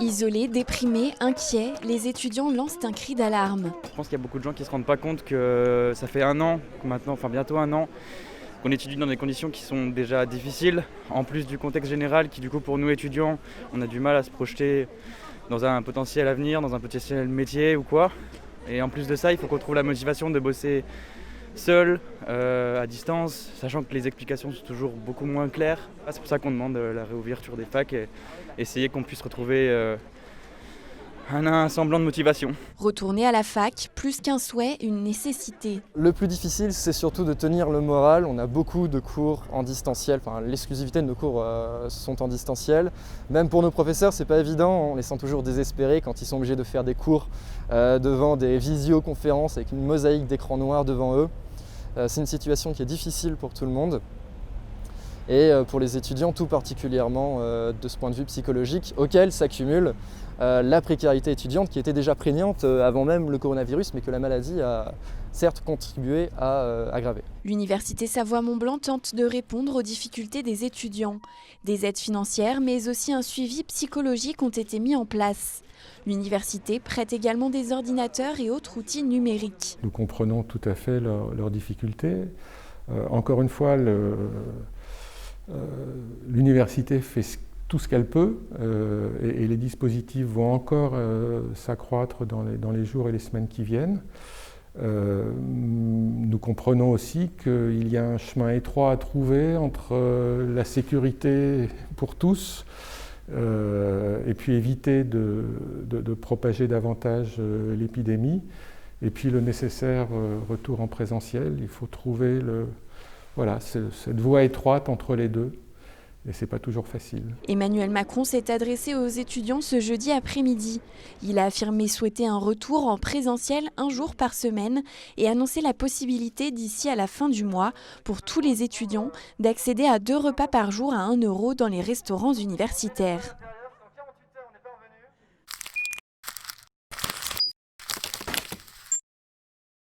Isolés, déprimés, inquiets, les étudiants lancent un cri d'alarme. Je pense qu'il y a beaucoup de gens qui ne se rendent pas compte que ça fait un an, maintenant, bientôt un an, qu'on étudie dans des conditions qui sont déjà difficiles, en plus du contexte général qui du coup pour nous étudiants, on a du mal à se projeter dans un potentiel avenir, dans un potentiel métier ou quoi. Et en plus de ça, il faut qu'on trouve la motivation de bosser seul, à distance, sachant que les explications sont toujours beaucoup moins claires. C'est pour ça qu'on demande la réouverture des facs et essayer qu'on puisse retrouver un semblant de motivation. Retourner à la fac, plus qu'un souhait, une nécessité. Le plus difficile, c'est surtout de tenir le moral. On a beaucoup de cours en distanciel, l'exclusivité de nos cours sont en distanciel. Même pour nos professeurs, c'est pas évident, on les sent toujours désespérés quand ils sont obligés de faire des cours devant des visioconférences avec une mosaïque d'écran noir devant eux. C'est une situation qui est difficile pour tout le monde. Et pour les étudiants, tout particulièrement de ce point de vue psychologique, auquel s'accumule la précarité étudiante qui était déjà prégnante avant même le coronavirus, mais que la maladie a certes contribué à aggraver. L'Université Savoie-Mont-Blanc tente de répondre aux difficultés des étudiants. Des aides financières, mais aussi un suivi psychologique ont été mis en place. L'université prête également des ordinateurs et autres outils numériques. Nous comprenons tout à fait leurs difficultés. Encore une fois, l'université fait tout ce qu'elle peut et les dispositifs vont encore s'accroître dans les jours et les semaines qui viennent. Nous comprenons aussi qu'il y a un chemin étroit à trouver entre la sécurité pour tous et puis éviter de propager davantage l'épidémie et puis le nécessaire retour en présentiel. Il faut trouver cette voie étroite entre les deux. Et c'est pas toujours facile. Emmanuel Macron s'est adressé aux étudiants ce jeudi après-midi. Il a affirmé souhaiter un retour en présentiel un jour par semaine et annoncé la possibilité d'ici à la fin du mois pour tous les étudiants d'accéder à 2 repas par jour à 1 € dans les restaurants universitaires.